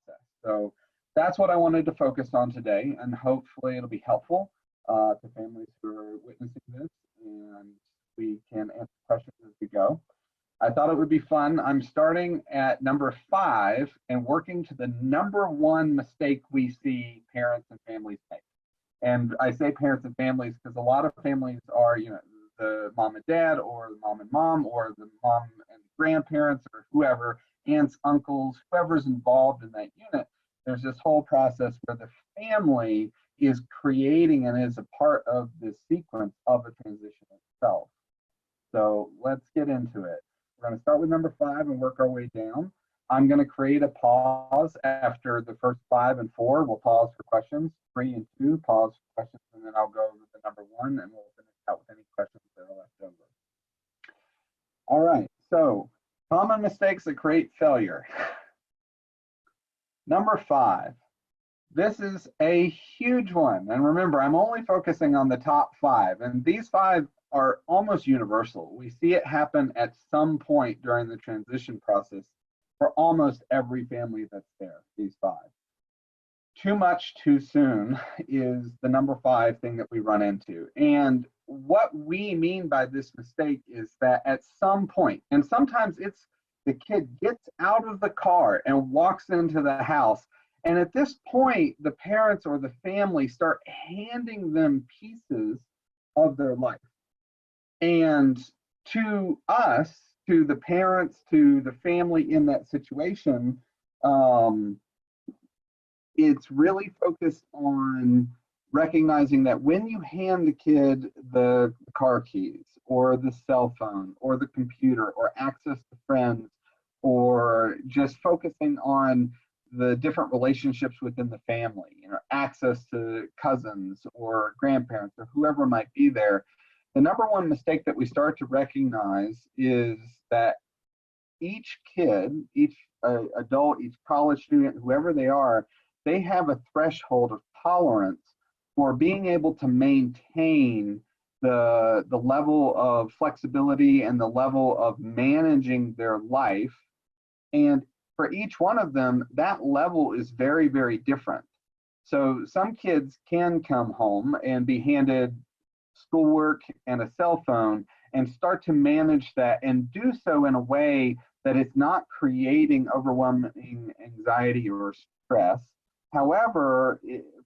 process. So that's what I wanted to focus on today, and hopefully it'll be helpful to families who are witnessing this, and we can answer questions as we go. I thought it would be fun. I'm starting at number 5 and working to the number 1 mistake we see parents and families make. And I say parents and families because a lot of families are, the mom and dad, or the mom and mom, or the mom and grandparents, or whoever, aunts, uncles, whoever's involved in that unit. There's this whole process where the family is creating and is a part of the sequence of a transition itself. So let's get into it. We're going to start with number 5 and work our way down. I'm going to create a pause after the first 5 and 4. We'll pause for questions. 3 and 2, pause for questions, and then I'll go with the number 1, and we'll finish out with any questions that are left over. All right, so common mistakes that create failure. Number 5. This is a huge one. And remember, I'm only focusing on the top 5, and these 5 are almost universal. We see it happen at some point during the transition process for almost every family that's there, these 5. Too much too soon is the number 5 thing that we run into. And what we mean by this mistake is that at some point, and sometimes it's the kid gets out of the car and walks into the house, and at this point, the parents or the family start handing them pieces of their life. And to us, to the parents, to the family in that situation, it's really focused on recognizing that when you hand the kid the car keys or the cell phone or the computer or access to friends, or just focusing on the different relationships within the family, access to cousins or grandparents or whoever might be there, the number 1 mistake that we start to recognize is that each kid, each adult, each college student, whoever they are, they have a threshold of tolerance for being able to maintain the level of flexibility and the level of managing their life. And for each one of them, that level is very, very different. So some kids can come home and be handed schoolwork and a cell phone and start to manage that and do so in a way that it's not creating overwhelming anxiety or stress. However,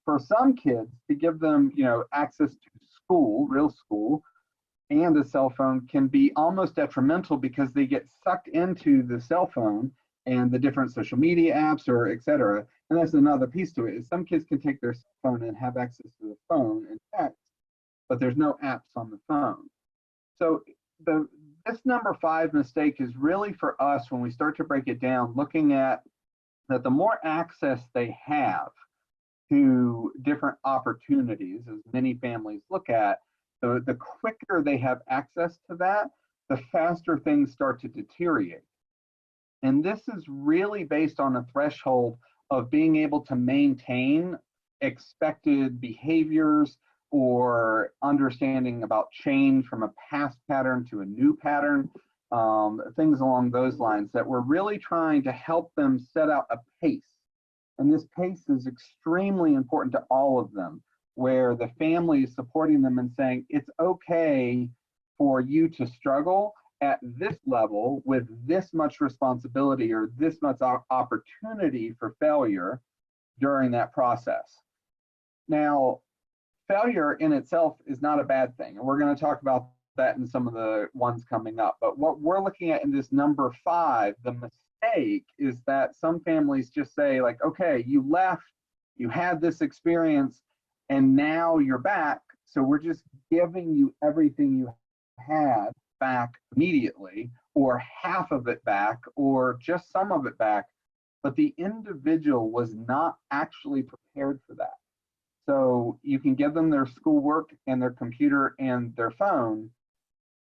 for some kids, to give them, access to school, real school, and a cell phone can be almost detrimental because they get sucked into the cell phone and the different social media apps, or et cetera. And that's another piece to it, is some kids can take their cell phone and have access to the phone and text, but there's no apps on the phone. So this number 5 mistake is really for us, when we start to break it down, looking at that the more access they have to different opportunities, as many families look at, the quicker they have access to that, the faster things start to deteriorate. And this is really based on a threshold of being able to maintain expected behaviors or understanding about change from a past pattern to a new pattern, things along those lines, that we're really trying to help them set out a pace. And this pace is extremely important to all of them, where the family is supporting them and saying, it's okay for you to struggle at this level with this much responsibility or this much opportunity for failure during that process. Now, failure in itself is not a bad thing, and we're going to talk about that in some of the ones coming up. But what we're looking at in this number 5, the mistake, is that some families just say, like, okay, you left, you had this experience, and now you're back, so we're just giving you everything you had back immediately, or half of it back, or just some of it back. But the individual was not actually prepared for that. So you can give them their schoolwork and their computer and their phone,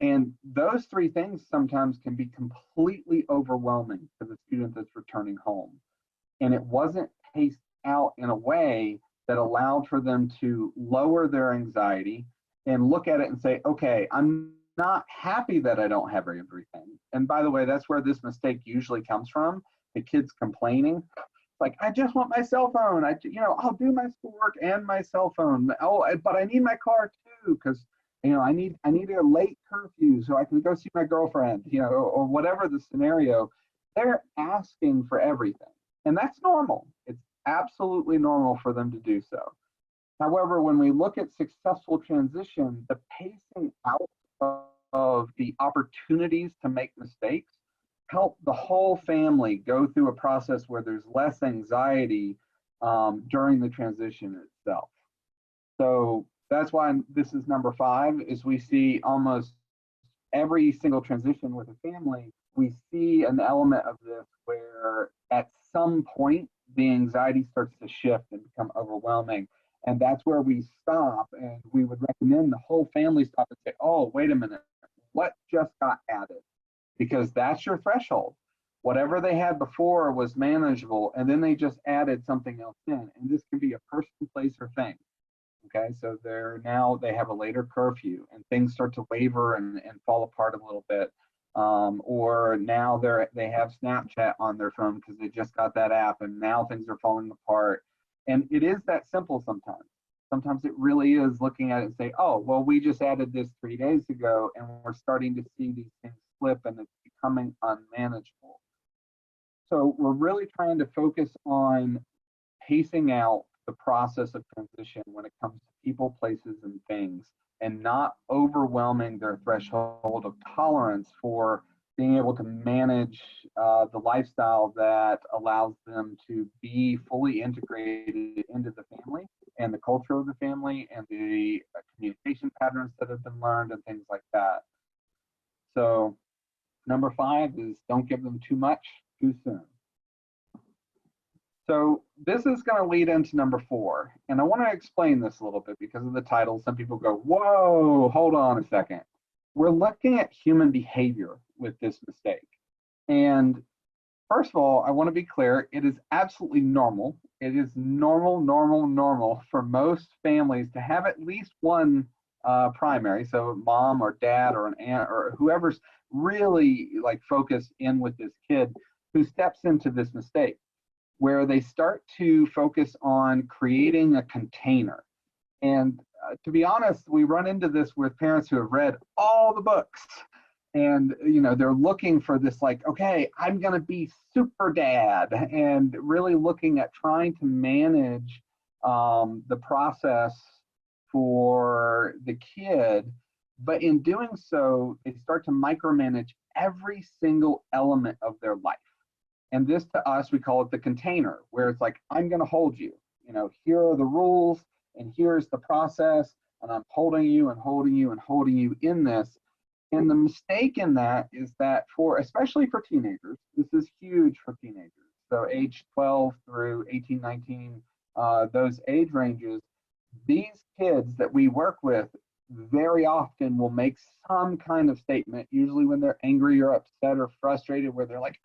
and those 3 things sometimes can be completely overwhelming to the student that's returning home. And it wasn't paced out in a way that allowed for them to lower their anxiety and look at it and say, okay, I'm not happy that I don't have everything. And by the way, that's where this mistake usually comes from, the kids complaining. Like, I just want my cell phone. I'll do my schoolwork and my cell phone. Oh, but I need my car too, because I need a late curfew so I can go see my girlfriend, or whatever the scenario. They're asking for everything. And that's normal. It's absolutely normal for them to do so. However, when we look at successful transition, the pacing out of the opportunities to make mistakes help the whole family go through a process where there's less anxiety during the transition itself. So that's why this is number 5, is we see almost every single transition with a family, we see an element of this where at some point the anxiety starts to shift and become overwhelming. And that's where we stop, and we would recommend the whole family stop and say, oh, wait a minute, what just got added? Because that's your threshold. Whatever they had before was manageable, and then they just added something else in. And this can be a person, place, or thing. Okay, so they have a later curfew, and things start to waver and fall apart a little bit. Or now they have Snapchat on their phone because they just got that app, and now things are falling apart. And it is that simple sometimes. Sometimes it really is looking at it and say, oh, well, we just added this 3 days ago, and we're starting to see these things slip, and it's becoming unmanageable. So we're really trying to focus on pacing out the process of transition when it comes to people, places, and things, and not overwhelming their threshold of tolerance for being able to manage the lifestyle that allows them to be fully integrated into the family and the culture of the family and the communication patterns that have been learned and things like that. So number 5 is don't give them too much too soon. So this is going to lead into number 4. And I want to explain this a little bit because of the title. Some people go, whoa, hold on a second. We're looking at human behavior with this mistake. And first of all, I want to be clear, it is absolutely normal. It is normal for most families to have at least one primary, so mom or dad or an aunt or whoever's really like focused in with this kid who steps into this mistake, where they start to focus on creating a container. And to be honest, we run into this with parents who have read all the books, and they're looking for this, like, okay, I'm going to be super dad, and really looking at trying to manage the process for the kid. But in doing so, they start to micromanage every single element of their life. And this, to us, we call it the container, where it's like, I'm going to hold you. Here are the rules, and here's the process, and I'm holding you and holding you and holding you in this. And the mistake in that is that especially for teenagers, this is huge for teenagers. So age 12 through 18, 19, those age ranges, these kids that we work with very often will make some kind of statement, usually when they're angry or upset or frustrated, where they're like,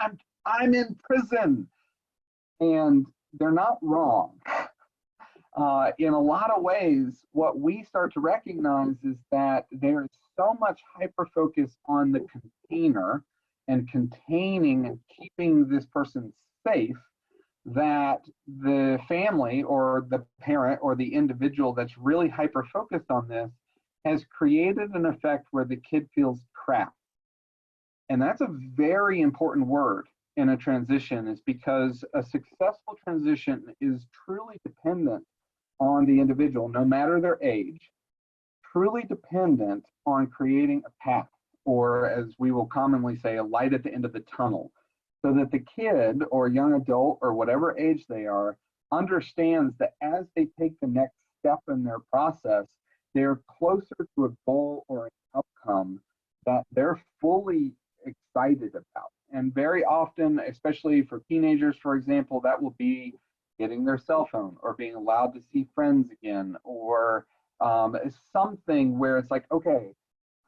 I'm in prison. And they're not wrong. In a lot of ways, what we start to recognize is that there is so much hyper focus on the container and containing and keeping this person safe that the family or the parent or the individual that's really hyper focused on this has created an effect where the kid feels trapped. And that's a very important word in a transition, is because a successful transition is truly dependent on the individual, no matter their age, truly dependent on creating a path, or as we will commonly say, a light at the end of the tunnel, so that the kid or young adult or whatever age they are understands that as they take the next step in their process, they're closer to a goal or an outcome that they're fully excited about. And very often, especially for teenagers, for example, that will be getting their cell phone or being allowed to see friends again, or something where it's like, okay,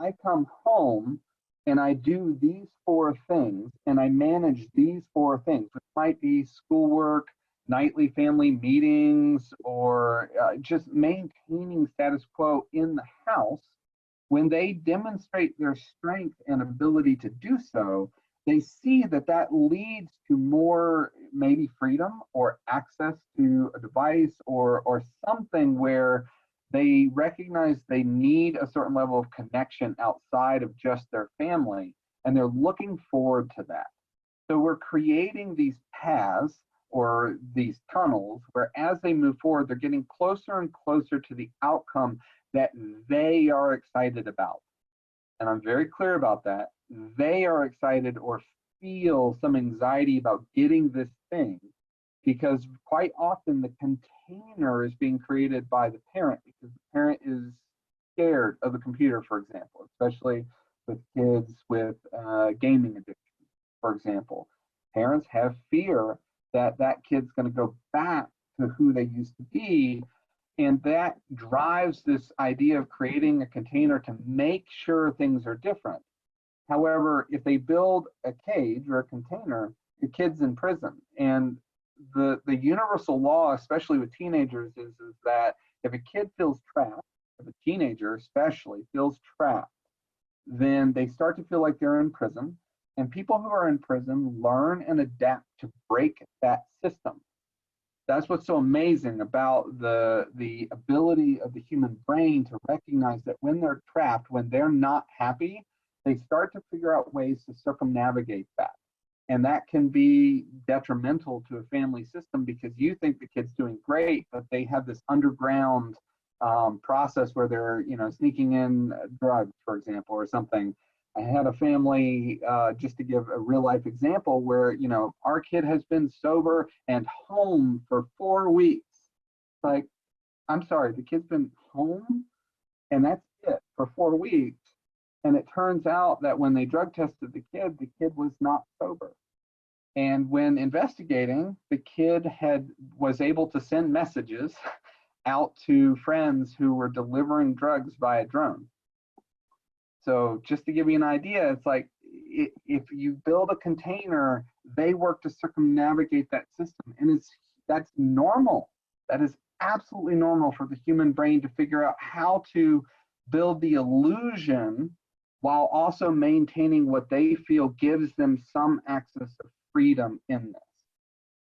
I come home and I do these 4 things and I manage these 4 things, which might be schoolwork, nightly family meetings, or just maintaining status quo in the house. When they demonstrate their strength and ability to do so, they see that that leads to more maybe freedom or access to a device or something where they recognize they need a certain level of connection outside of just their family, and they're looking forward to that. So we're creating these paths or these tunnels where as they move forward, they're getting closer and closer to the outcome that they are excited about. And I'm very clear about that. They are excited or feel some anxiety about getting this thing, because quite often the container is being created by the parent because the parent is scared of the computer, for example, especially with kids with gaming addiction, for example. Parents have fear that that kid's going to go back to who they used to be, and that drives this idea of creating a container to make sure things are different. However, if they build a cage or a container, the kid's in prison. And the universal law, especially with teenagers, is that if a kid feels trapped, if a teenager especially feels trapped, then they start to feel like they're in prison. And people who are in prison learn and adapt to break that system. That's what's so amazing about the ability of the human brain to recognize that when they're trapped, when they're not happy, they start to figure out ways to circumnavigate that. And that can be detrimental to a family system because you think the kid's doing great, but they have this underground process where they're, sneaking in drugs, for example, or something. I had a family, just to give a real life example, where, our kid has been sober and home for 4 weeks. Like, I'm sorry, the kid's been home and that's it for 4 weeks. And it turns out that when they drug tested the kid was not sober. And when investigating, the kid was able to send messages out to friends who were delivering drugs via drone. So just to give you an idea, it's like if you build a container, they work to circumnavigate that system. And that's normal. That is absolutely normal for the human brain to figure out how to build the illusion while also maintaining what they feel gives them some access of freedom in this.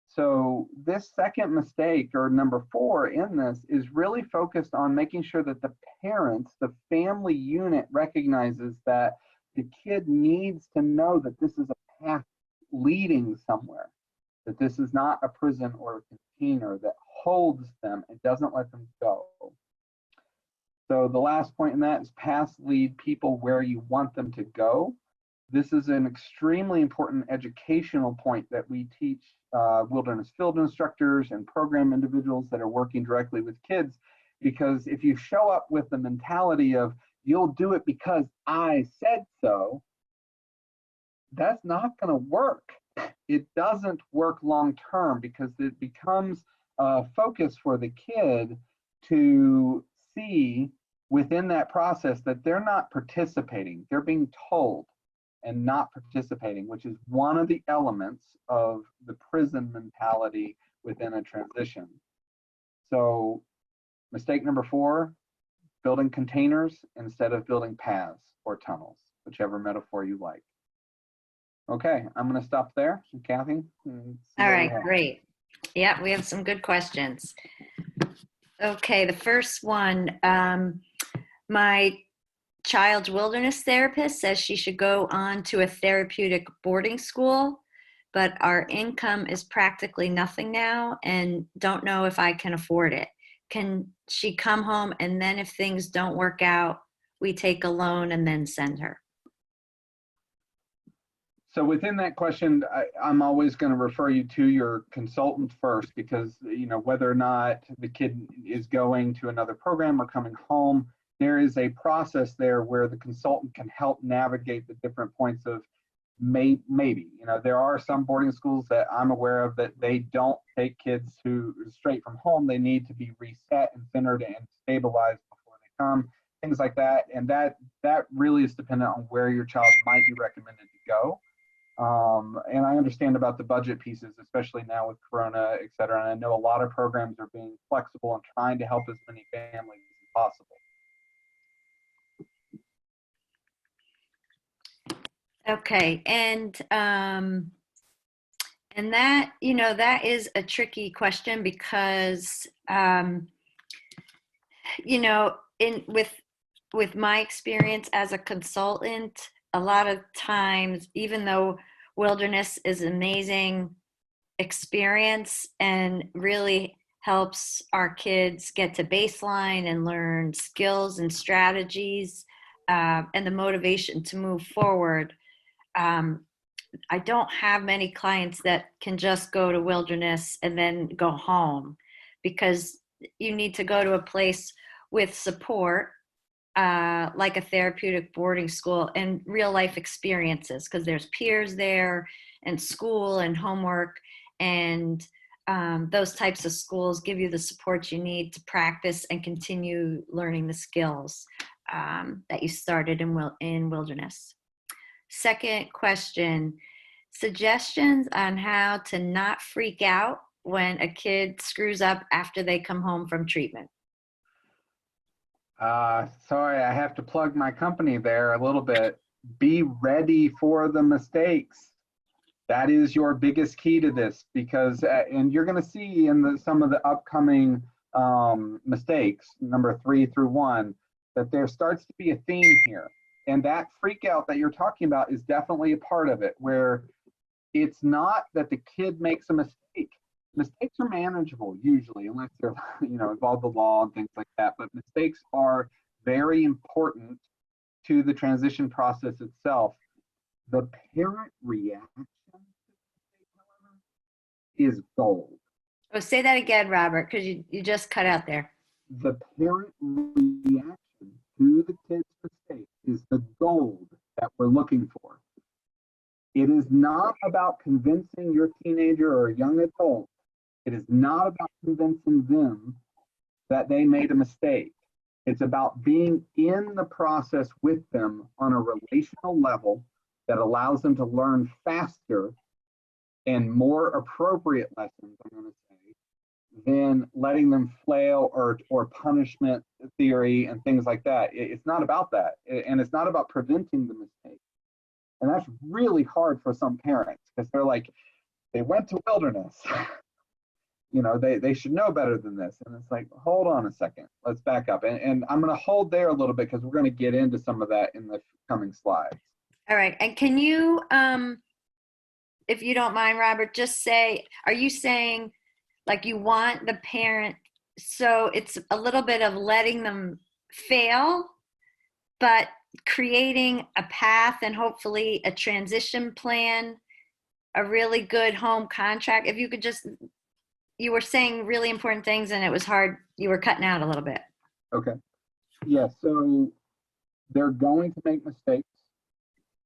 So this second mistake, or number 4 in this, is really focused on making sure that the parents, the family unit, recognizes that the kid needs to know that this is a path leading somewhere, that this is not a prison or a container that holds them and doesn't let them go. So the last point in that is paths lead people where you want them to go. This is an extremely important educational point that we teach wilderness field instructors and program individuals that are working directly with kids, because if you show up with the mentality of you'll do it because I said so, that's not going to work. It doesn't work long term because it becomes a focus for the kid to see within that process that they're not participating, they're being told and not participating, which is one of the elements of the prison mentality within a transition. So mistake number 4, building containers instead of building paths or tunnels, whichever metaphor you like. Okay, I'm going to stop there. Kathy? All right, great. Yeah, we have some good questions. Okay, the first one, my child's wilderness therapist says she should go on to a therapeutic boarding school, but our income is practically nothing now and don't know if I can afford it. Can she come home and then if things don't work out, we take a loan and then send her? So within that question, I'm always going to refer you to your consultant first, because whether or not the kid is going to another program or coming home, there is a process there where the consultant can help navigate the different points of maybe. There are some boarding schools that I'm aware of that they don't take kids who straight from home. They need to be reset and centered and stabilized before they come, things like that. And that really is dependent on where your child might be recommended to go. And I understand about the budget pieces, especially now with Corona, et cetera. And I know a lot of programs are being flexible and trying to help as many families as possible. Okay, and that, you know, that is a tricky question because, you know, in with my experience as a consultant, a lot of times, even though wilderness is an amazing experience and really helps our kids get to baseline and learn skills and strategies, and the motivation to move forward. Um, I don't have many clients that can just go to wilderness and then go home because you need to go to a place with support, like a therapeutic boarding school and real life experiences, because there's peers there and school and homework, and those types of schools give you the support you need to practice and continue learning the skills that you started in wilderness. Second question, suggestions on how to not freak out when a kid screws up after they come home from treatment. Sorry, I have to plug my company there a little bit. Be ready for the mistakes. That is your biggest key to this, because, and you're going to see in some of the upcoming mistakes, number 3 through 1, that there starts to be a theme here. And that freak out that you're talking about is definitely a part of it, where it's not that the kid makes a mistake. Mistakes are manageable usually, unless they're, you know, involve the law and things like that. But mistakes are very important to the transition process itself. The parent reaction, however, is gold. Oh, say that again, Robert, because you just cut out there. The parent reaction to the kid's mistake is the gold that we're looking for. It is not about convincing your teenager or young adult. It is not about convincing them that they made a mistake. It's about being in the process with them on a relational level that allows them to learn faster and more appropriate lessons, I'm going to say, than letting them flail or punishment theory and things like that. It's not about that. And it's not about preventing the mistake. And that's really hard for some parents, because they're like, they went to wilderness. You know, they should know better than this. And it's like, hold on a second, let's back up. And I'm going to hold there a little bit, because we're going to get into some of that in the coming slides. All right. And can you, if you don't mind, Robert, just say, are you saying like you want the parent, so it's a little bit of letting them fail, but creating a path and hopefully a transition plan, a really good home contract? If you could just, you were saying really important things and it was hard, you were cutting out a little bit. Okay. Yeah, so they're going to make mistakes,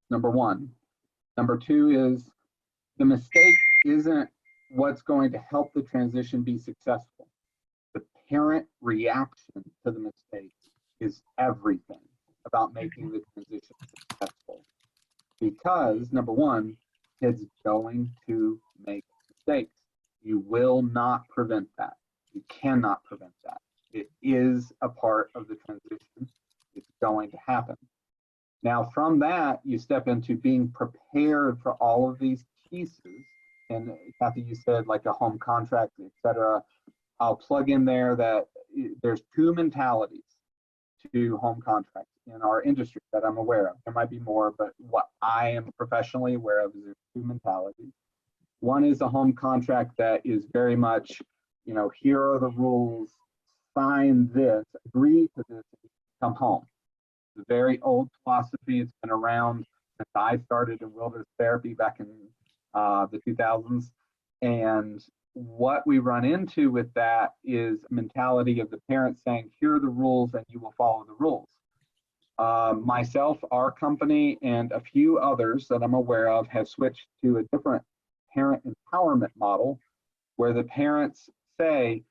number 1. Number 2 is the mistake isn't what's going to help the transition be successful. The parent reaction to the mistake is everything about making the transition successful. Because number 1, kids going to make mistakes. You will not prevent that. You cannot prevent that. It is a part of the transition. It's going to happen. Now, from that, you step into being prepared for all of these pieces. And Kathy, you said like a home contract, etc. I'll plug in there that there's 2 mentalities to home contracts in our industry that I'm aware of. There might be more, but what I am professionally aware of is there's 2 mentalities. One is a home contract that is very much, you know, here are the rules, sign this, agree to this, come home. It's a very old philosophy. It's been around since I started in wilderness therapy back in the 2000s. And what we run into with that is a mentality of the parents saying, here are the rules and you will follow the rules. Myself, our company, and a few others that I'm aware of have switched to a different parent empowerment model, where the parents say,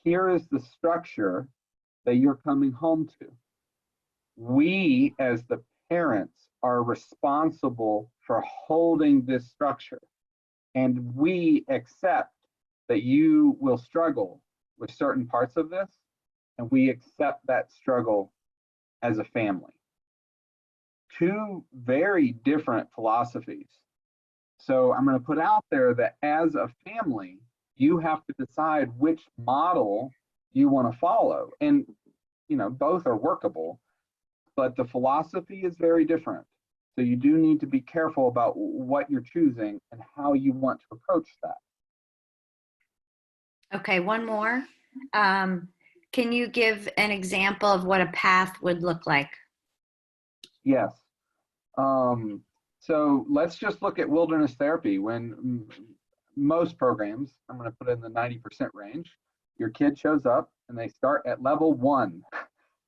here is the structure that you're coming home to. We, as the parents, are responsible for holding this structure. And we accept that you will struggle with certain parts of this, and we accept that struggle as a family. two very different philosophies. So I'm going to put out there that as a family, you have to decide which model you want to follow. And, both are workable, but the philosophy is very different. So you do need to be careful about what you're choosing and how you want to approach that. Okay, one more. Can you give an example of what a path would look like? Yes. So let's just look at wilderness therapy. When most programs, I'm going to put it in the 90% range, your kid shows up and they start at level 1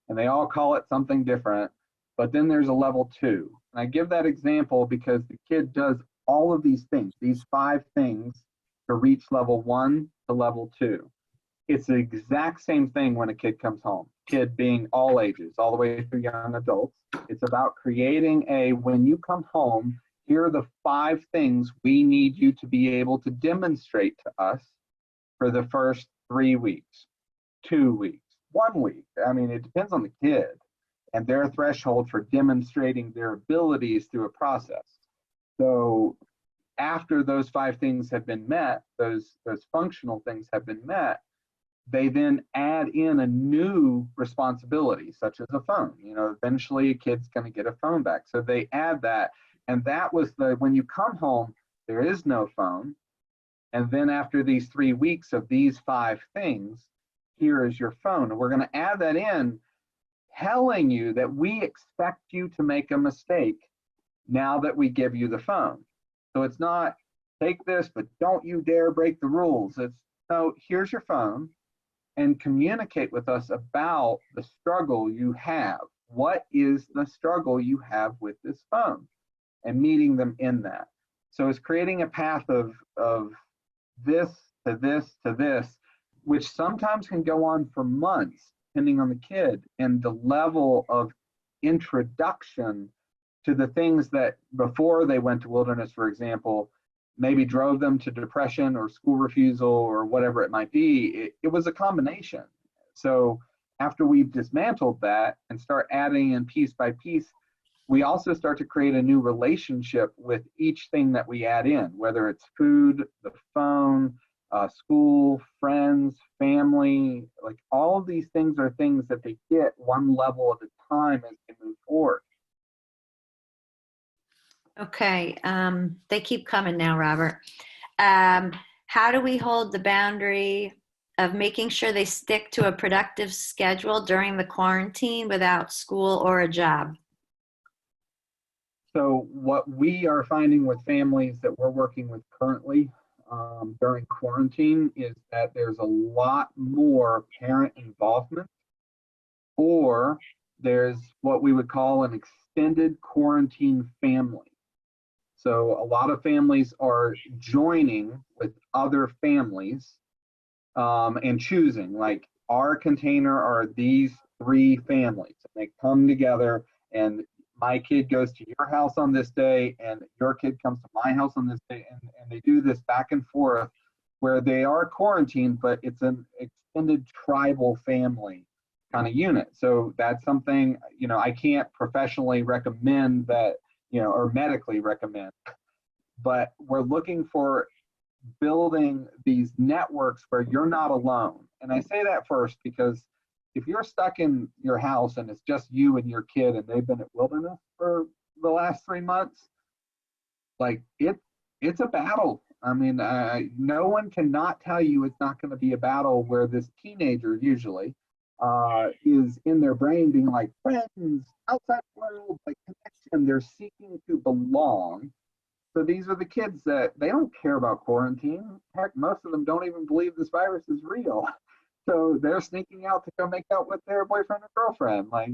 and they all call it something different, but then there's a level 2. And I give that example because the kid does all of these things, these 5 things to reach level 1 to level 2. It's the exact same thing when a kid comes home, kid being all ages, all the way through young adults. It's about creating when you come home, here are the 5 things we need you to be able to demonstrate to us for the first 3 weeks, 2 weeks, 1 week. I mean, it depends on the kid and their threshold for demonstrating their abilities through a process. So after those 5 things have been met, those functional things have been met, they then add in a new responsibility, such as a phone. Eventually a kid's going to get a phone back. So they add that. And that was when you come home, there is no phone. And then after these 3 weeks of these 5 things, here is your phone. And we're going to add that in, telling you that we expect you to make a mistake now that we give you the phone. So it's not take this, but don't you dare break the rules. It's no, here's your phone, and communicate with us about the struggle you have. What is the struggle you have with this phone? And meeting them in that. So it's creating a path of this to this to this, which sometimes can go on for months, depending on the kid and the level of introduction to the things that before they went to wilderness, for example, maybe drove them to depression or school refusal or whatever it might be. It was a combination. So after we've dismantled that and start adding in piece by piece, we also start to create a new relationship with each thing that we add in, whether it's food, the phone, school, friends, family. Like all of these things are things that they get one level at a time as they move forward. Okay, they keep coming now, Robert. How do we hold the boundary of making sure they stick to a productive schedule during the quarantine without school or a job? So what we are finding with families that we're working with currently during quarantine is that there's a lot more parent involvement, or there's what we would call an extended quarantine family. So a lot of families are joining with other families and choosing, like, our container are these 3 families. And they come together, and my kid goes to your house on this day, and your kid comes to my house on this day, and they do this back and forth where they are quarantined, but it's an extended tribal family kind of unit. So that's something, I can't professionally recommend that, or medically recommend, but we're looking for building these networks where you're not alone. And I say that first because if you're stuck in your house and it's just you and your kid and they've been at wilderness for the last 3 months, like it's a battle. I mean, no one cannot tell you it's not going to be a battle where this teenager usually is in their brain being like, friends, outside world, like connection. They're seeking to belong. So these are the kids that they don't care about quarantine. Heck, most of them don't even believe this virus is real. So they're sneaking out to go make out with their boyfriend or girlfriend. Like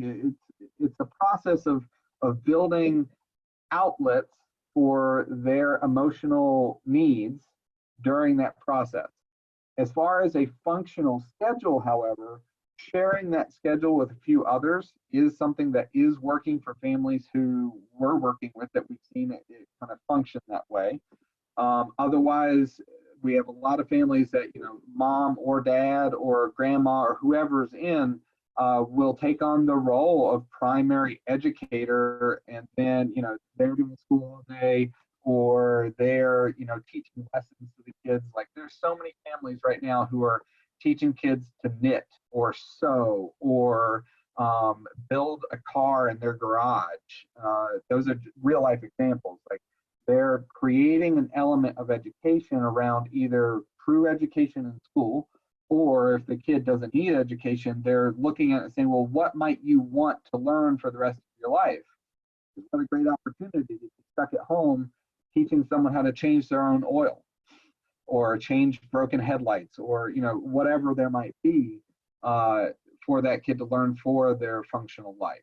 it's a process of building outlets for their emotional needs during that process. As far as a functional schedule, however, sharing that schedule with a few others is something that is working for families who we're working with, that we've seen it kind of function that way. Otherwise, we have a lot of families that, mom or dad or grandma or whoever's in, will take on the role of primary educator, and then, they're doing school all day, or they're, teaching lessons to the kids. Like, there's so many families right now who are teaching kids to knit or sew or build a car in their garage. Those are real life examples. Like, they're creating an element of education around either true education in school, or if the kid doesn't need education, they're looking at it and saying, well, what might you want to learn for the rest of your life? It's what a great opportunity to be stuck at home teaching someone how to change their own oil or change broken headlights, or whatever there might be, for that kid to learn for their functional life.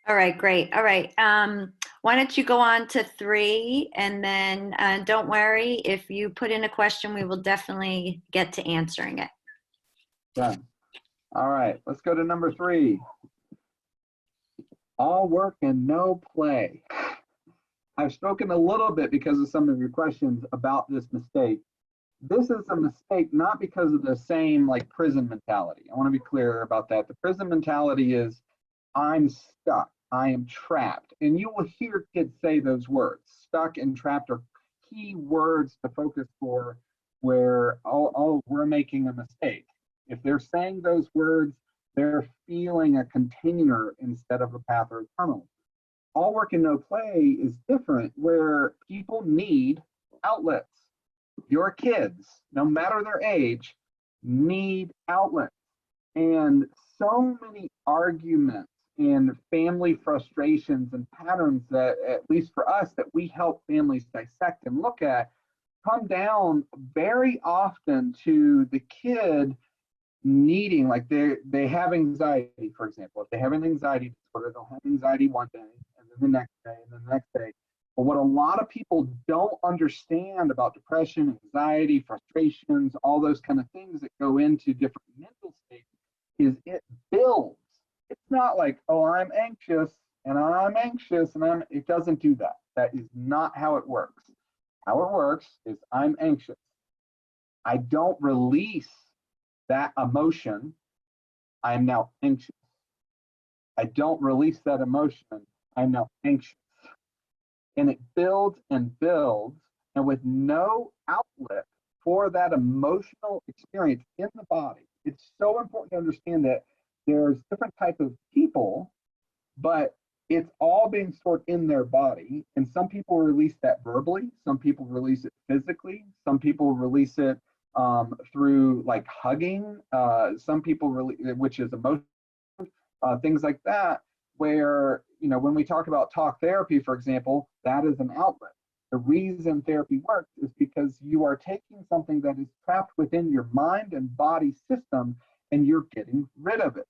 All right, great. All right. Why don't you go on to 3, and then don't worry, if you put in a question, we will definitely get to answering it. Done. All right, let's go to number 3. All work and no play. I've spoken a little bit because of some of your questions about this mistake. This is a mistake not because of the same like prison mentality. I want to be clear about that. The prison mentality is, I'm stuck, I am trapped. And you will hear kids say those words. Stuck and trapped are key words to focus for where, oh, we're making a mistake. If they're saying those words, they're feeling a container instead of a path or a tunnel. All work and no play is different, where people need outlets. Your kids, no matter their age, need outlets. And so many arguments and family frustrations and patterns that, at least for us, that we help families dissect and look at, come down very often to the kid needing, like they have anxiety, for example. If they have an anxiety disorder, they'll have anxiety one day, and then the next day, and then the next day. But what a lot of people don't understand about depression, anxiety, frustrations, all those kind of things that go into different mental states, is it builds. It's not like, oh, I'm anxious and it doesn't do that. That is not how it works. How it works is, I'm anxious. I don't release that emotion. I'm now anxious. I don't release that emotion. I'm now anxious. And it builds and builds, and with no outlet for that emotional experience in the body. It's so important to understand that there's different types of people, but it's all being stored in their body. And some people release that verbally, some people release it physically, some people release it through like hugging, some people release, which is emotion, things like that, where, when we talk about talk therapy, for example, that is an outlet. The reason therapy works is because you are taking something that is trapped within your mind and body system, and you're getting rid of it.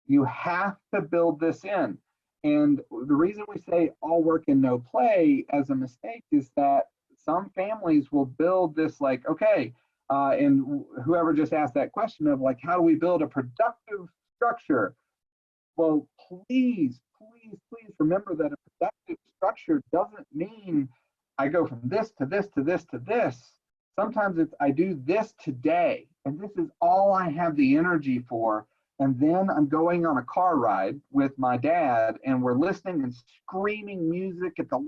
You have to build this in. And the reason we say all work and no play as a mistake is that some families will build this like, okay, and whoever just asked that question of like, how do we build a productive structure? Well, please remember that a productive structure doesn't mean I go from this to this to this to this. Sometimes it's, I do this today, and this is all I have the energy for. And then I'm going on a car ride with my dad, and we're listening and screaming music at the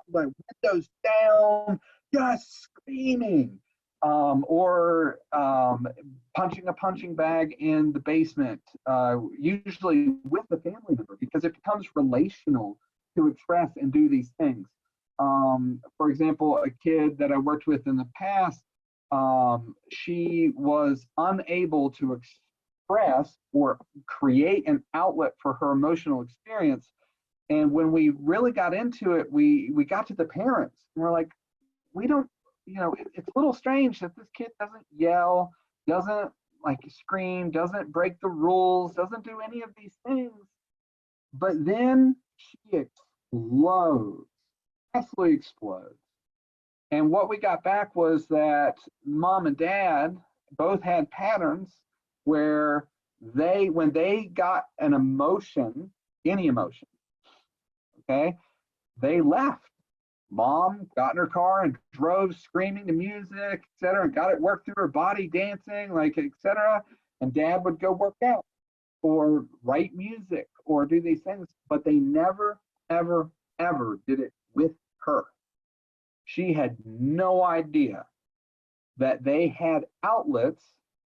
windows down, just screaming. Or punching a punching bag in the basement, usually with the family member, because it becomes relational to express and do these things. For example, a kid that I worked with in the past, she was unable to express or create an outlet for her emotional experience. And when we really got into it, we got to the parents, and we're like, we don't, it's a little strange that this kid doesn't yell, doesn't like scream, doesn't break the rules, doesn't do any of these things. But then she explodes, absolutely explodes. And what we got back was that mom and dad both had patterns where when they got an emotion, any emotion, okay, they left. Mom got in her car and drove screaming to music, etc., and got it worked through her body, dancing, like, etc. And dad would go work out or write music or do these things, but they never, ever, ever did it with her. She had no idea that they had outlets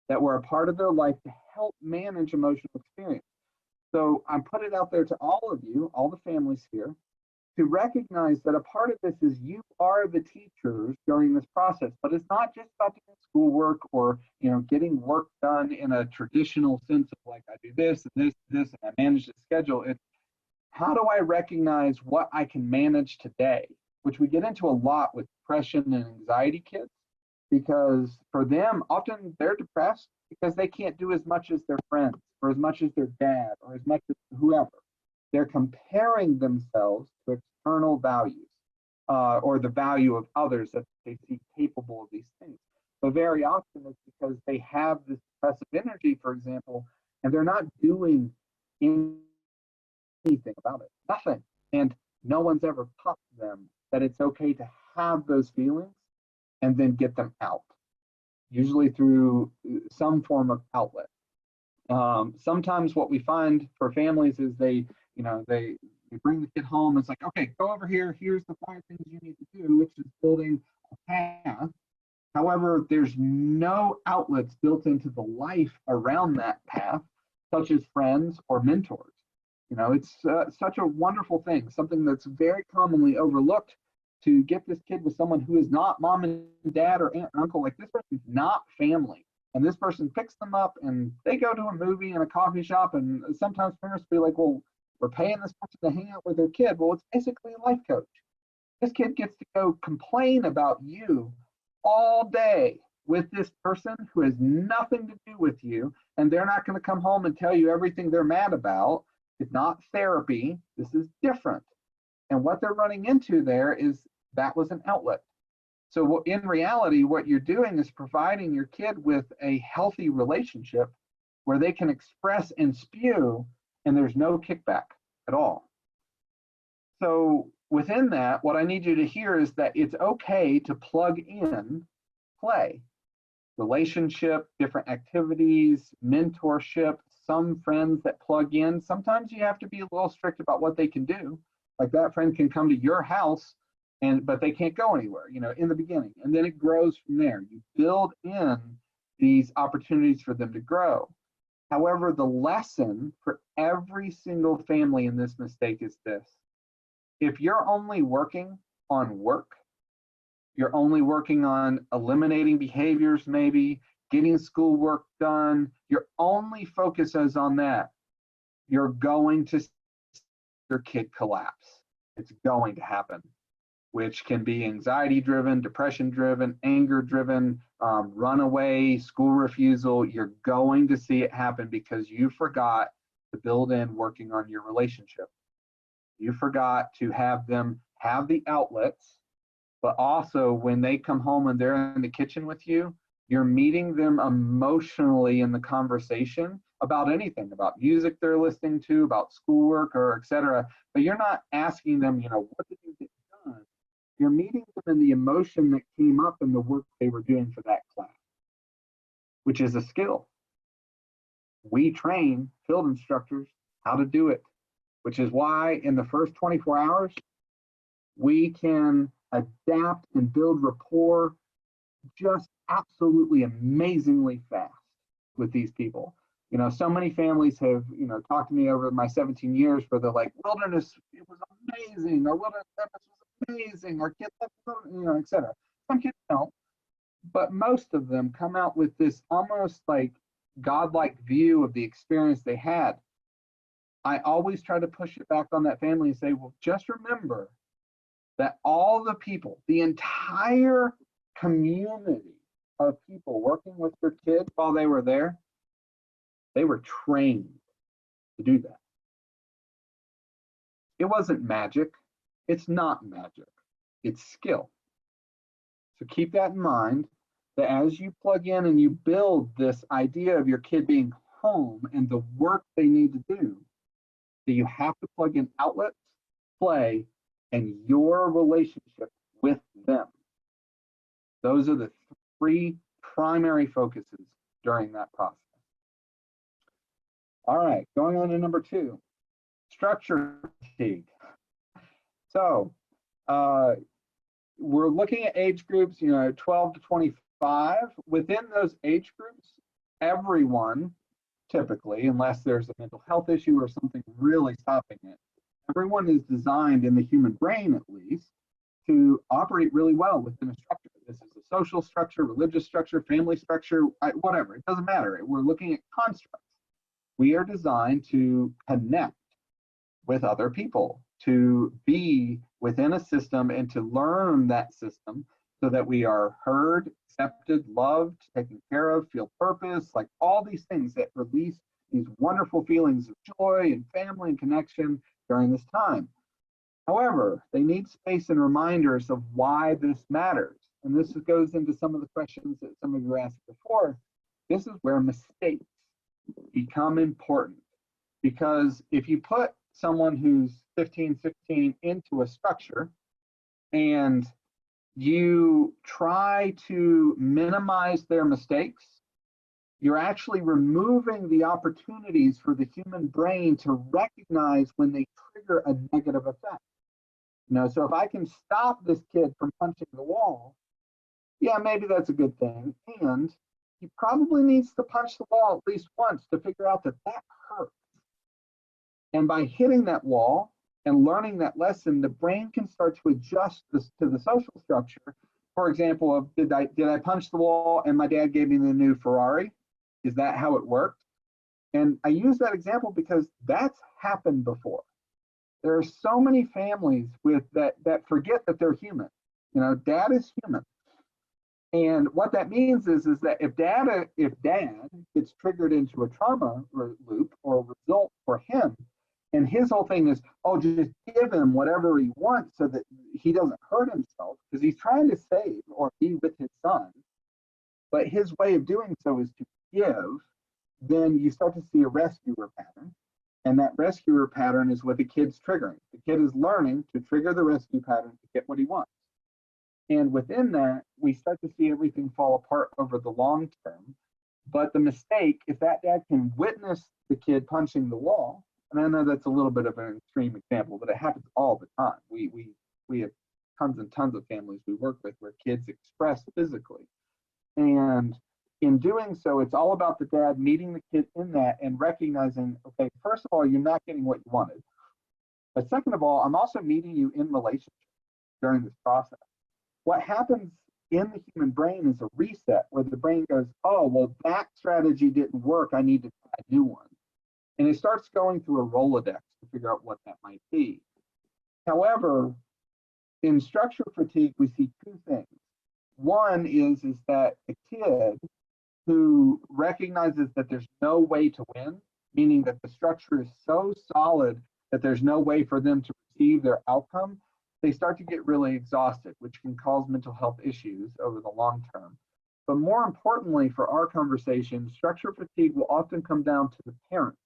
that were a part of their life to help manage emotional experience. So I'm putting it out there to all of you, all the families here, to recognize that a part of this is you are the teachers during this process, but it's not just about doing schoolwork or getting work done in a traditional sense of like I do this and this and this and I manage the schedule. It's how do I recognize what I can manage today, which we get into a lot with depression and anxiety kids, because for them often they're depressed because they can't do as much as their friends or as much as their dad or as much as whoever. They're comparing themselves to external values or the value of others that they see capable of these things. But very often it's because they have this depressive energy, for example, and they're not doing anything about it, nothing. And no one's ever taught them that it's okay to have those feelings and then get them out, usually through some form of outlet. Sometimes what we find for families is they bring the kid home. It's like, okay, go over here. Here's the 5 things you need to do, which is building a path. However, there's no outlets built into the life around that path, such as friends or mentors. It's such a wonderful thing, something that's very commonly overlooked, to get this kid with someone who is not mom and dad or aunt and uncle. Like, this person's not family. And this person picks them up and they go to a movie and a coffee shop. And sometimes parents be like, well, we're paying this person to hang out with their kid. Well, it's basically a life coach. This kid gets to go complain about you all day with this person who has nothing to do with you. And they're not going to come home and tell you everything they're mad about. It's not therapy. This is different. And what they're running into there is that was an outlet. So in reality, what you're doing is providing your kid with a healthy relationship where they can express and spew, and there's no kickback at all. So within that, what I need you to hear is that it's okay to plug in play, relationship, different activities, mentorship, some friends that plug in. Sometimes you have to be a little strict about what they can do. Like, that friend can come to your house but they can't go anywhere, in the beginning. And then it grows from there. You build in these opportunities for them to grow. However, the lesson for every single family in this mistake is this: if you're only working on work, you're only working on eliminating behaviors, maybe getting schoolwork done, your only focus is on that, you're going to see your kid collapse. It's going to happen, which can be anxiety driven, depression driven, anger driven, runaway, school refusal. You're going to see it happen because you forgot to build in working on your relationship. You forgot to have them have the outlets, but also when they come home and they're in the kitchen with you, you're meeting them emotionally in the conversation about anything, about music they're listening to, about schoolwork, or etc. But you're not asking them, what did you get done? You're meeting them in the emotion that came up in the work they were doing for that class, which is a skill. We train field instructors how to do it, which is why in the first 24 hours, we can adapt and build rapport just absolutely amazingly fast with these people. So many families have, talked to me over my 17 years where they're like, wilderness, it was amazing. Our wilderness therapist was amazing. Our kids, etc. Some kids don't, but most of them come out with this almost like godlike view of the experience they had. I always try to push it back on that family and say, well, just remember that all the people, the entire community of people working with your kid while they were there, they were trained to do that. It wasn't magic. It's not magic. It's skill. So keep that in mind, that as you plug in and you build this idea of your kid being home and the work they need to do, that you have to plug in outlets, play, and your relationship with them. Those are the 3 primary focuses during that process. All right, going on to number 2, structure fatigue. So we're looking at age groups, 12 to 25. Within those age groups, everyone, typically, unless there's a mental health issue or something really stopping it, everyone is designed in the human brain, at least, to operate really well within a structure. This is a social structure, religious structure, family structure, whatever. It doesn't matter. We're looking at constructs. We are designed to connect with other people, to be within a system and to learn that system so that we are heard, accepted, loved, taken care of, feel purpose, like all these things that release these wonderful feelings of joy and family and connection during this time. However, they need space and reminders of why this matters. And this goes into some of the questions that some of you asked before. This is where mistakes become important. Because if you put someone who's 15, 16 into a structure and you try to minimize their mistakes, you're actually removing the opportunities for the human brain to recognize when they trigger a negative effect. So if I can stop this kid from punching the wall, yeah, maybe that's a good thing. And he probably needs to punch the wall at least once to figure out that that hurts. And by hitting that wall and learning that lesson, the brain can start to adjust this to the social structure. For example, of did I punch the wall and my dad gave me the new Ferrari? Is that how it worked? And I use that example because that's happened before. There are so many families with that forget that they're human. Dad is human. And what that means is that if dad gets triggered into a trauma loop or result for him, and his whole thing is, oh, just give him whatever he wants so that he doesn't hurt himself, because he's trying to save or be with his son. But his way of doing so is to give, then you start to see a rescuer pattern. And that rescuer pattern is what the kid's triggering. The kid is learning to trigger the rescue pattern to get what he wants. And within that, we start to see everything fall apart over the long term. But the mistake, if that dad can witness the kid punching the wall, and I know that's a little bit of an extreme example, but it happens all the time. We have tons and tons of families we work with where kids express physically. And in doing so, it's all about the dad meeting the kid in that and recognizing, okay, first of all, you're not getting what you wanted. But second of all, I'm also meeting you in relationship during this process. What happens in the human brain is a reset where the brain goes, oh, well, that strategy didn't work. I need to try a new one. And it starts going through a Rolodex to figure out what that might be. However, in structure fatigue, we see 2 things. One is that a kid who recognizes that there's no way to win, meaning that the structure is so solid that there's no way for them to receive their outcome, they start to get really exhausted, which can cause mental health issues over the long term. But more importantly for our conversation, structure fatigue will often come down to the parents,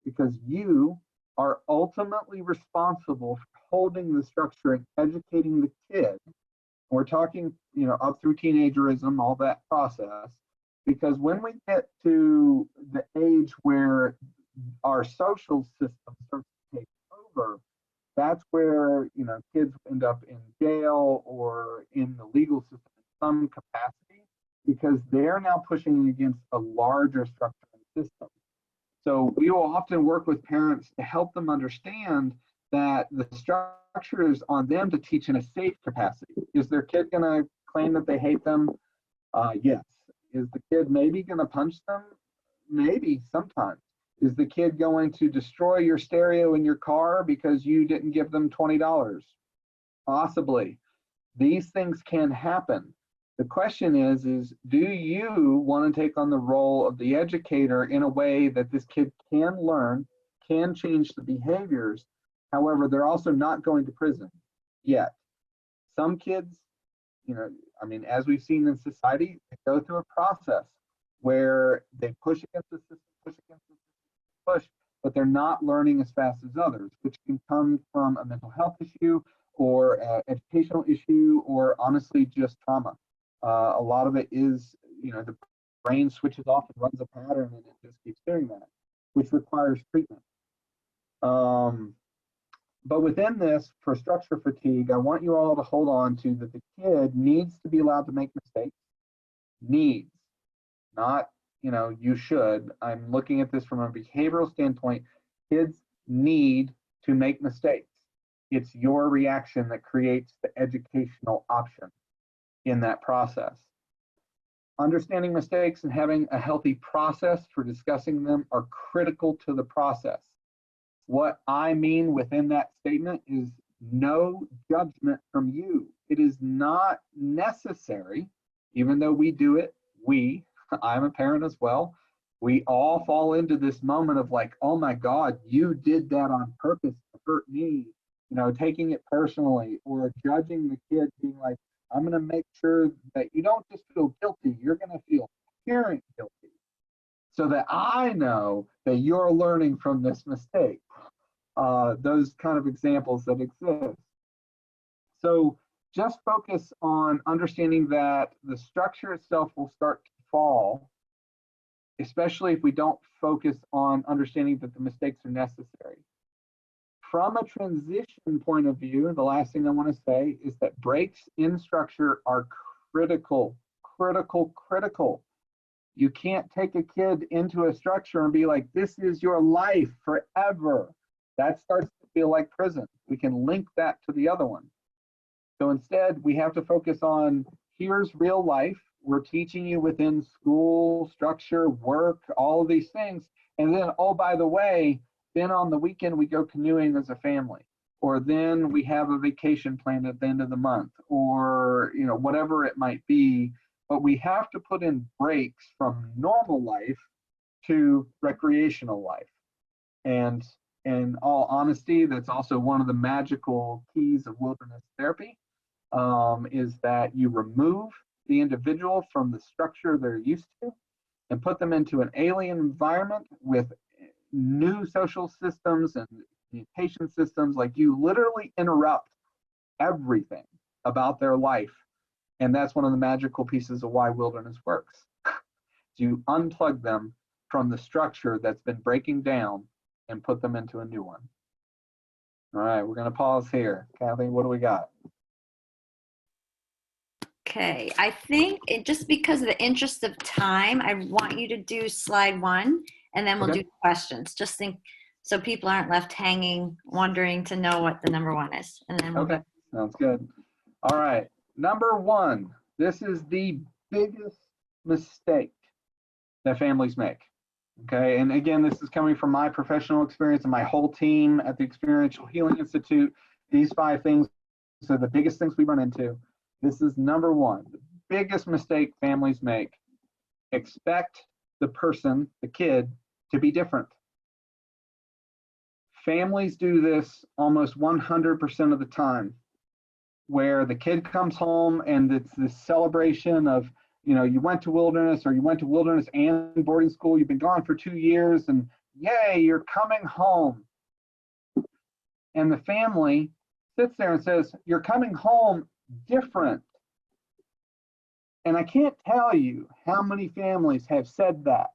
because you are ultimately responsible for holding the structure and educating the kid. We're talking, up through teenagerism, all that process, because when we get to the age where our social system starts to take over, that's where, kids end up in jail or in the legal system in some capacity, because they're now pushing against a larger structure and system. So we will often work with parents to help them understand that the structure is on them to teach in a safe capacity. Is their kid going to claim that they hate them? Yes. Is the kid maybe going to punch them? Maybe, sometimes. Is the kid going to destroy your stereo in your car because you didn't give them $20? Possibly. These things can happen. The question is do you want to take on the role of the educator in a way that this kid can learn, can change the behaviors? However, they're also not going to prison yet. Some kids, as we've seen in society, they go through a process where they push against the system, but they're not learning as fast as others, which can come from a mental health issue or educational issue, or honestly just trauma. A lot of it is, the brain switches off and runs a pattern, and it just keeps doing that, which requires treatment. But within this, for structure fatigue, I want you all to hold on to that the kid needs to be allowed to make mistakes. Needs, not, you should. I'm looking at this from a behavioral standpoint. Kids need to make mistakes. It's your reaction that creates the educational option in that process. Understanding mistakes and having a healthy process for discussing them are critical to the process. What I mean within that statement is no judgment from you. It is not necessary, even though we do it, I'm a parent as well, we all fall into this moment of like, oh my God, you did that on purpose to hurt me, taking it personally, or judging the kid, being like, I'm going to make sure that you don't just feel guilty, you're going to feel parent guilty, so that I know that you're learning from this mistake. Those kind of examples that exist. So just focus on understanding that the structure itself will start to fall, especially if we don't focus on understanding that the mistakes are necessary. From a transition point of view, the last thing I want to say is that breaks in structure are critical, critical, critical. You can't take a kid into a structure and be like, this is your life forever. That starts to feel like prison. We can link that to the other one. So instead, we have to focus on, here's real life. We're teaching you within school, structure, work, all of these things. And then, oh, by the way, then on the weekend, we go canoeing as a family. Or then we have a vacation planned at the end of the month, or whatever it might be. But we have to put in breaks from normal life to recreational life. And in all honesty, that's also one of the magical keys of wilderness therapy, is that you remove the individual from the structure they're used to and put them into an alien environment with new social systems and communication systems. Like, you literally interrupt everything about their life. And that's one of the magical pieces of why wilderness works. You unplug them from the structure that's been breaking down and put them into a new one. All right, we're going to pause here. Kathy, what do we got? Okay, I think just because of the interest of time, I want you to do slide 1, and then we'll do questions. Just think, so people aren't left hanging, wondering to know what the number 1 is. And then we'll Sounds good. All right, number 1. This is the biggest mistake that families make. Okay, and again, this is coming from my professional experience and my whole team at the Experiential Healing Institute. These 5 things are the biggest things we run into. This is number 1, the biggest mistake families make. Expect the person, the kid, to be different. Families do this almost 100% of the time, where the kid comes home and it's this celebration of, you went to wilderness, or you went to wilderness and boarding school, you've been gone for 2 years, and yay, you're coming home. And the family sits there and says, you're coming home different. And I can't tell you how many families have said that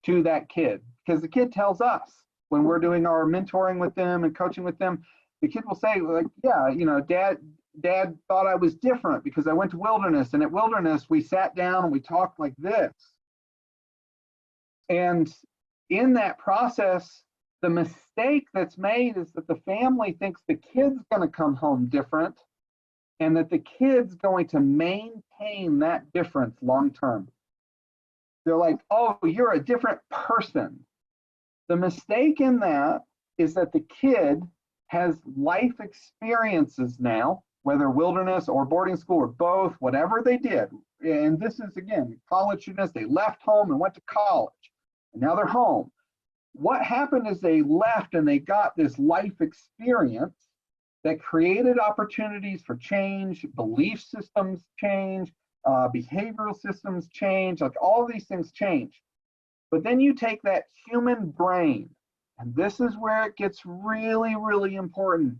to that kid, because the kid tells us when we're doing our mentoring with them and coaching with them, the kid will say, like, yeah, Dad thought I was different because I went to wilderness, and at wilderness we sat down and we talked like this. And in that process, the mistake that's made is that the family thinks the kid's going to come home different, and that the kid's going to maintain that difference long term. They're like, oh, you're a different person. The mistake in that is that the kid has life experiences now, whether wilderness or boarding school or both, whatever they did. And this is, again, college students, they left home and went to college, and now they're home. What happened is they left and they got this life experience that created opportunities for change, belief systems change, behavioral systems change, like all these things change. But then you take that human brain, and this is where it gets really, really important.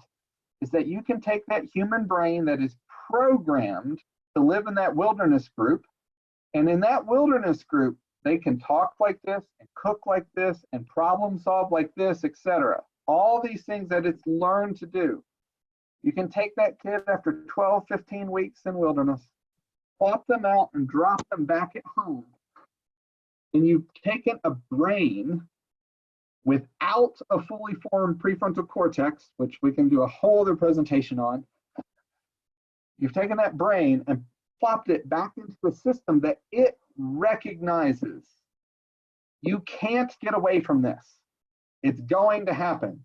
is that you can take that human brain that is programmed to live in that wilderness group, and in that wilderness group, they can talk like this and cook like this and problem solve like this, etc. All these things that it's learned to do. You can take that kid after 12, 15 weeks in wilderness, plop them out and drop them back at home. And you've taken a brain without a fully formed prefrontal cortex, which we can do a whole other presentation on. You've taken that brain and plopped it back into a system that it recognizes. You can't get away from this. It's going to happen.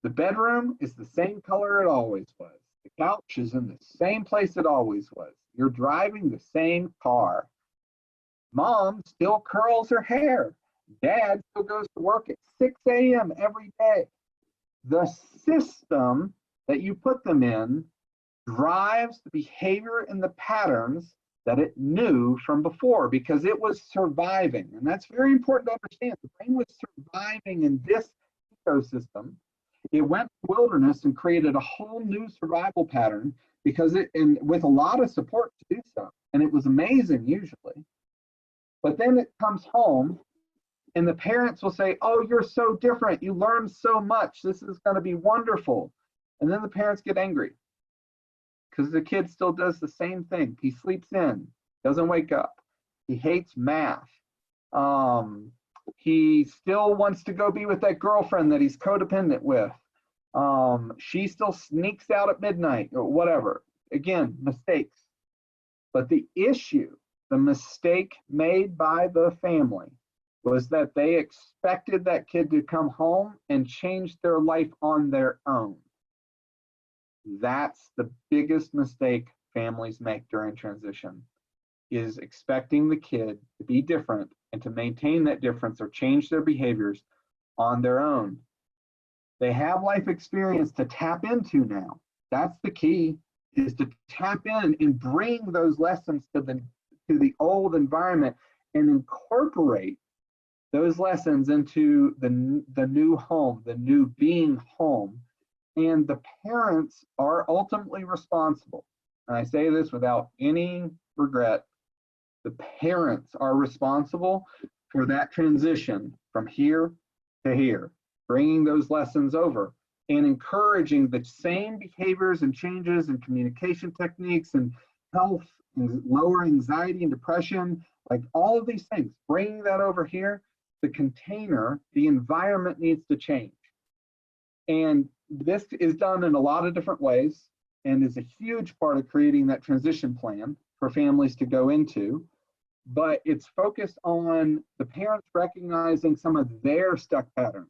The bedroom is the same color it always was. The couch is in the same place it always was. You're driving the same car. Mom still curls her hair. Dad still goes to work at 6 a.m. every day. The system that you put them in drives the behavior and the patterns that it knew from before, because it was surviving. And that's very important to understand. The brain was surviving in this ecosystem. It went to the wilderness and created a whole new survival pattern because and with a lot of support to do so. And it was amazing usually. But then it comes home and the parents will say, oh, you're so different. You learned so much. This is going to be wonderful. And then the parents get angry because the kid still does the same thing. He sleeps in, doesn't wake up. He hates math. He still wants to go be with that girlfriend that he's codependent with. She still sneaks out at midnight or whatever. Again, mistakes. But the issue, the mistake made by the family was that they expected that kid to come home and change their life on their own. That's the biggest mistake families make during transition, is expecting the kid to be different and to maintain that difference or change their behaviors on their own. They have life experience to tap into now. That's the key, is to tap in and bring those lessons to the old environment and incorporate those lessons into the new home, the new being home. And the parents are ultimately responsible. And I say this without any regret. The parents are responsible for that transition from here to here, bringing those lessons over and encouraging the same behaviors and changes and communication techniques and health and lower anxiety and depression, like all of these things, bringing that over here. The container, the environment needs to change. And this is done in a lot of different ways and is a huge part of creating that transition plan for families to go into. But it's focused on the parents recognizing some of their stuck patterns,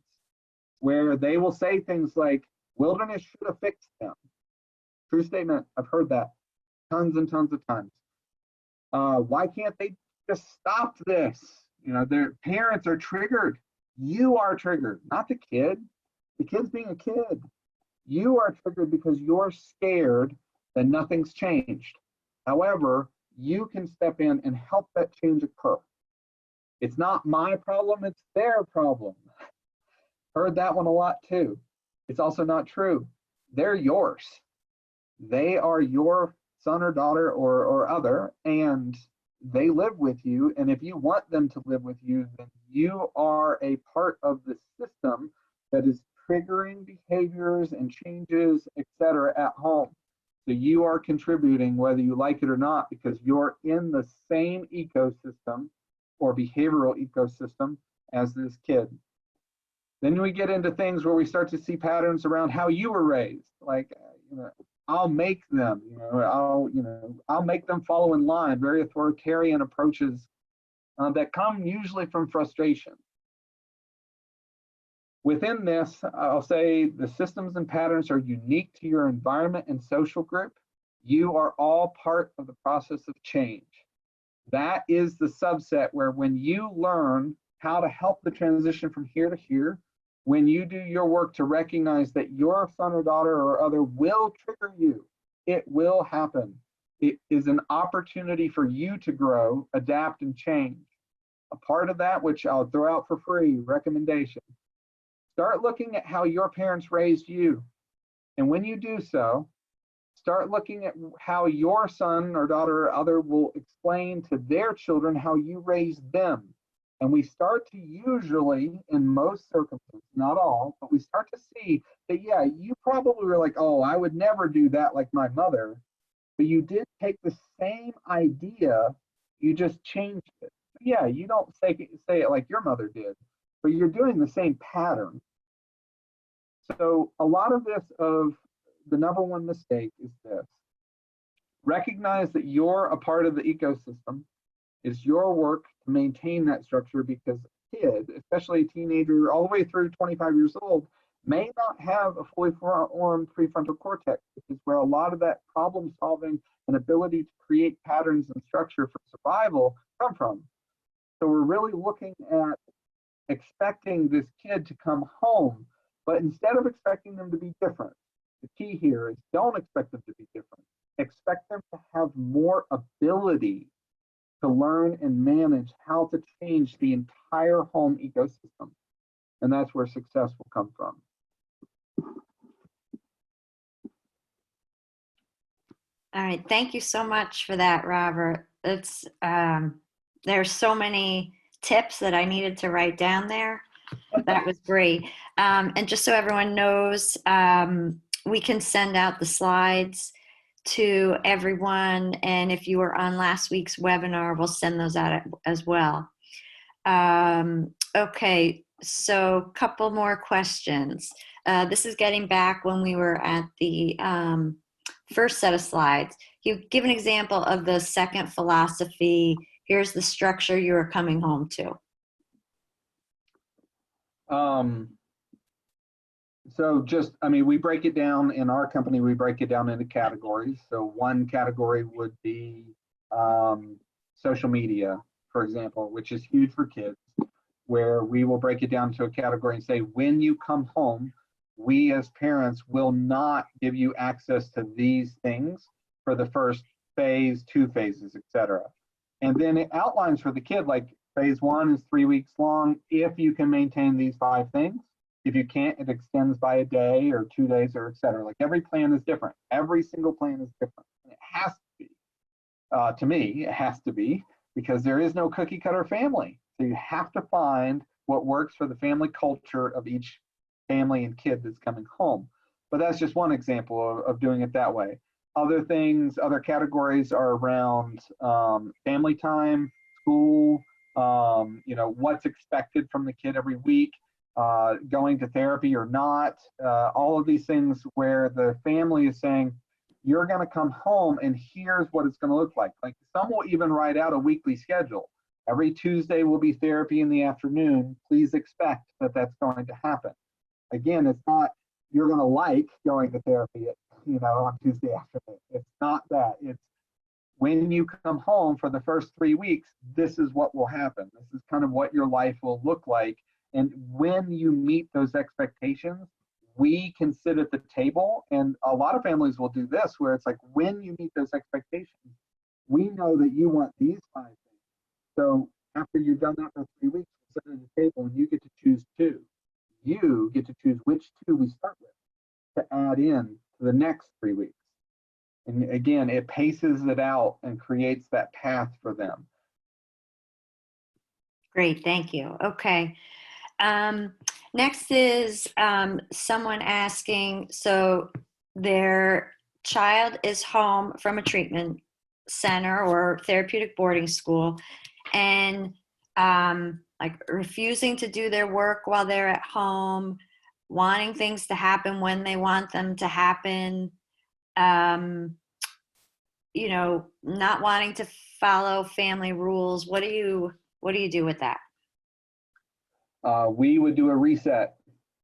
where they will say things like, wilderness should have fixed them. True statement. I've heard that tons and tons of times. Why can't they just stop this? You know, their parents are triggered. You are triggered, not the kid. The kid's being a kid. You are triggered because you're scared that nothing's changed. However, you can step in and help that change occur. It's not my problem, it's their problem. Heard that one a lot too. It's also not true. They're yours. They are your son or daughter or other, and they live with you. And if you want them to live with you, then you are a part of the system that is triggering behaviors and changes, etc. at home. So you are contributing whether you like it or not, because you're in the same ecosystem or behavioral ecosystem as this kid. Then we get into things where we start to see patterns around how you were raised. Like, you know, I'll make them, I'll make them follow in line, very authoritarian approaches that come usually from frustration. Within this, I'll say the systems and patterns are unique to your environment and social group. You are all part of the process of change. That is the subset where when you learn how to help the transition from here to here, when you do your work to recognize that your son or daughter or other will trigger you, it will happen. It is an opportunity for you to grow, adapt, and change. A part of that, which I'll throw out for free, recommendation. Start looking at how your parents raised you And when you do so, start looking at how your son or daughter or other will explain to their children how you raised them. And we start to usually, in most circumstances, not all, but we start to see that, yeah, you probably were like, oh, I would never do that like my mother. But you did take the same idea, you just changed it. Yeah, you don't say it like your mother did, but you're doing the same pattern. So a lot of this of the number one mistake is this. Recognize that you're a part of the ecosystem. It's your work to maintain that structure, because a kid, especially a teenager all the way through 25 years old, may not have a fully formed prefrontal cortex, which is where a lot of that problem solving and ability to create patterns and structure for survival come from. So we're really looking at expecting this kid to come home, but instead of expecting them to be different, the key here is don't expect them to be different. Expect them to have more ability to learn and manage how to change the entire home ecosystem. And that's where success will come from. All right, thank you so much for that, Robert. It's there's so many tips that I needed to write down there. That was great. And just so everyone knows, we can send out the slides to everyone, and if you were on last week's webinar, we'll send those out as well. Okay, so a couple more questions. This is getting back when we were at the first set of slides. You give an example of the second philosophy. Here's the structure you are coming home to. So just, I mean, we break it down in our company, we break it down into categories. So one category would be social media, for example, which is huge for kids, where we will break it down to a category and say, when you come home, we as parents will not give you access to these things for the first phase, 2 phases, etc. And then it outlines for the kid, like phase 1 is 3 weeks long if you can maintain these 5 things. If you can't, it extends by a day or 2 days or etc. Like every plan is different. Every single plan is different. And it has to be. To me, it has to be, because there is no cookie cutter family. So you have to find what works for the family culture of each family and kid that's coming home. But that's just one example of doing it that way. Other things, other categories are around family time, school, you know, what's expected from the kid every week, going to therapy or not, all of these things where the family is saying, you're going to come home and here's what it's going to look like. Like some will even write out a weekly schedule. Every Tuesday will be therapy in the afternoon. Please expect that that's going to happen. Again, it's not you're going to like going to therapy, you know, on Tuesday afternoon. It's not that. It's when you come home for the first 3 weeks, this is what will happen. This is kind of what your life will look like. And when you meet those expectations, we can sit at the table, and a lot of families will do this, where it's like, when you meet those expectations, we know that you want these 5 things. So after you've done that for 3 weeks, we'll sit at the table and you get to choose 2. You get to choose which 2 we start with to add in to the next 3 weeks. And again, it paces it out and creates that path for them. Great, thank you. Okay. Next is someone asking, so their child is home from a treatment center or therapeutic boarding school, and like refusing to do their work while they're at home, wanting things to happen when they want them to happen, you know, not wanting to follow family rules. What do you do with that? We would do a reset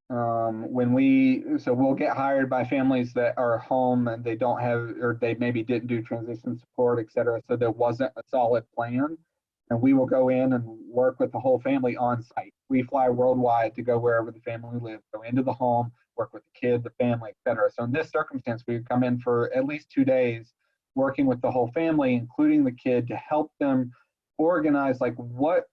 so we'll get hired by families that are home and they don't have, or they maybe didn't do transition support, et cetera. So there wasn't a solid plan, and we will go in and work with the whole family on site. We fly worldwide to go wherever the family lives, go into the home, work with the kid, the family, et cetera. So in this circumstance, we would come in for at least 2 days, working with the whole family, including the kid, to help them organize, like what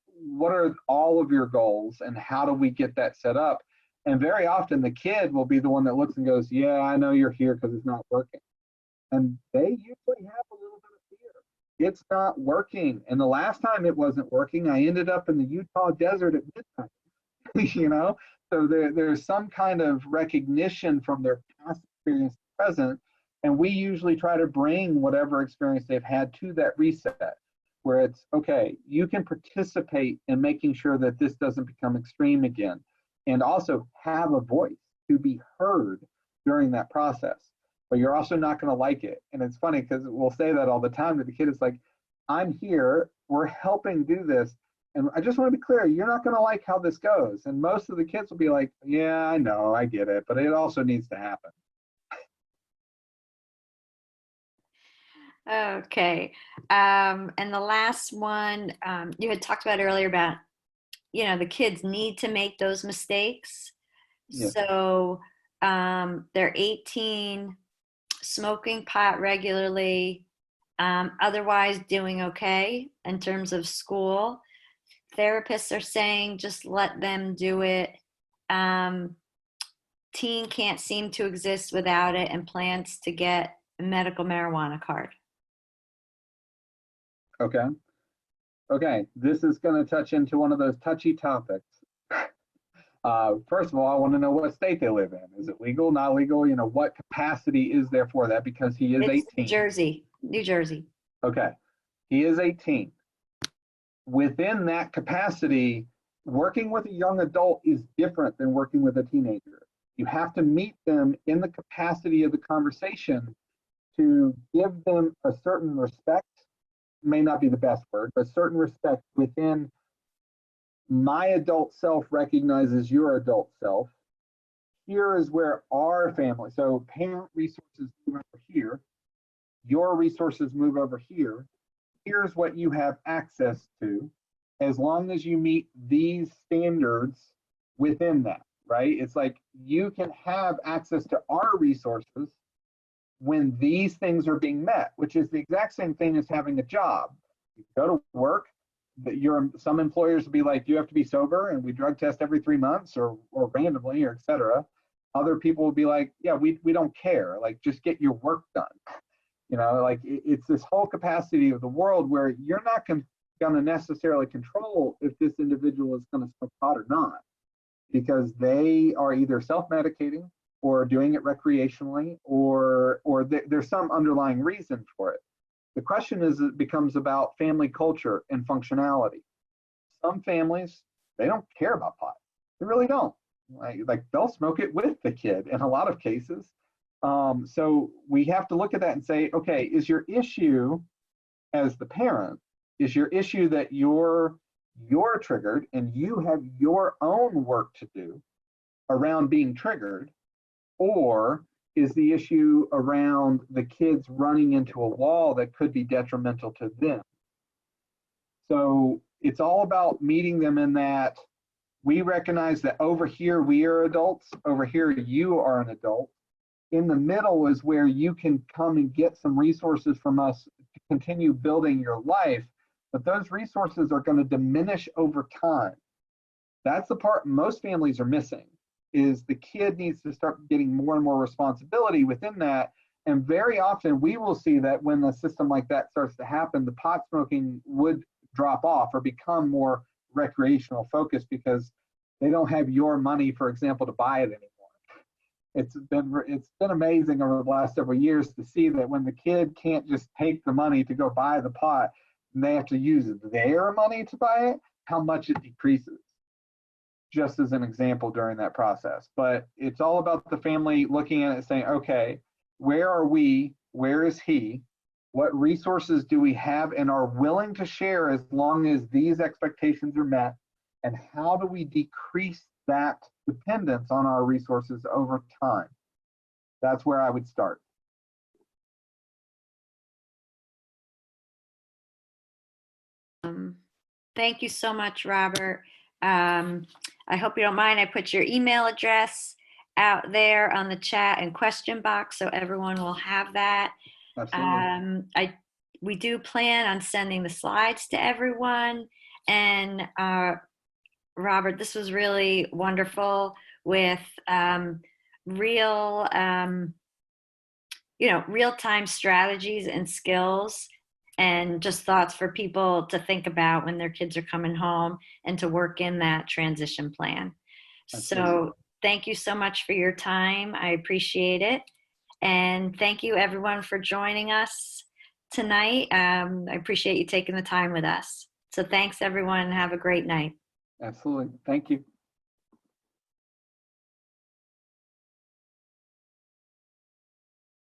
are all of your goals and how do we get that set up? And very often the kid will be the one that looks and goes, yeah, I know you're here because it's not working. And they usually have a little bit of fear. It's not working. And the last time it wasn't working, I ended up in the Utah desert at midnight, you know? So there's some kind of recognition from their past experience to present. And we usually try to bring whatever experience they've had to that reset, where it's, okay, you can participate in making sure that this doesn't become extreme again. And also have a voice to be heard during that process. But you're also not going to like it. And it's funny because we'll say that all the time to the kid. It's like, I'm here, we're helping do this. And I just want to be clear, you're not going to like how this goes. And most of the kids will be like, yeah, I know, I get it, but it also needs to happen. Okay. And the last one, you had talked about earlier about, the kids need to make those mistakes. Yeah. So they're 18, smoking pot regularly, otherwise doing okay in terms of school. Therapists are saying just let them do it. Teen can't seem to exist without it and plans to get a medical marijuana card. Okay. Okay. This is going to touch into one of those touchy topics. First of all, I want to know what state they live in. Is it legal, not legal? What capacity is there for that? Because he is It's 18. New Jersey. Okay. He is 18. Within that capacity, working with a young adult is different than working with a teenager. You have to meet them in the capacity of the conversation to give them a certain respect, may not be the best word, but certain respect within my adult self recognizes your adult self. Here is where our family, so parent resources move over here, your resources move over here. Here's what you have access to, as long as you meet these standards within that, right? It's like you can have access to our resources when these things are being met, which is the exact same thing as having a job. You go to work, some employers will be like, you have to be sober and we drug test every 3 months or randomly or et cetera. Other people will be like, yeah, we don't care. Like, just get your work done. Like it's this whole capacity of the world where you're not going to necessarily control if this individual is going to smoke pot or not, because they are either self-medicating or doing it recreationally, or there's some underlying reason for it. The question is, it becomes about family culture and functionality. Some families, they don't care about pot. They really don't. Like they'll smoke it with the kid in a lot of cases. So we have to look at that and say, okay, is your issue as the parent, is your issue that you're triggered and you have your own work to do around being triggered, or is the issue around the kids running into a wall that could be detrimental to them? So it's all about meeting them in that we recognize that over here we are adults, over here you are an adult. In the middle is where you can come and get some resources from us to continue building your life, but those resources are going to diminish over time. That's the part most families are missing, is the kid needs to start getting more and more responsibility within that. And very often we will see that when a system like that starts to happen, the pot smoking would drop off or become more recreational focused because they don't have your money, for example, to buy it anymore. It's been amazing over the last several years to see that when the kid can't just take the money to go buy the pot and they have to use their money to buy it, how much it decreases, just as an example during that process. But it's all about the family looking at it saying, okay, where are we? Where is he? What resources do we have and are willing to share as long as these expectations are met? And how do we decrease that dependence on our resources over time? That's where I would start. Thank you so much, Robert. I hope you don't mind. I put your email address out there on the chat and question box so everyone will have that. Absolutely. We do plan on sending the slides to everyone. And Robert, this was really wonderful. with real, real-time strategies and skills and just thoughts for people to think about when their kids are coming home and to work in that transition plan. Absolutely. So thank you so much for your time. I appreciate it. And thank you everyone for joining us tonight. I appreciate you taking the time with us. So thanks everyone. Have a great night. Absolutely. Thank you.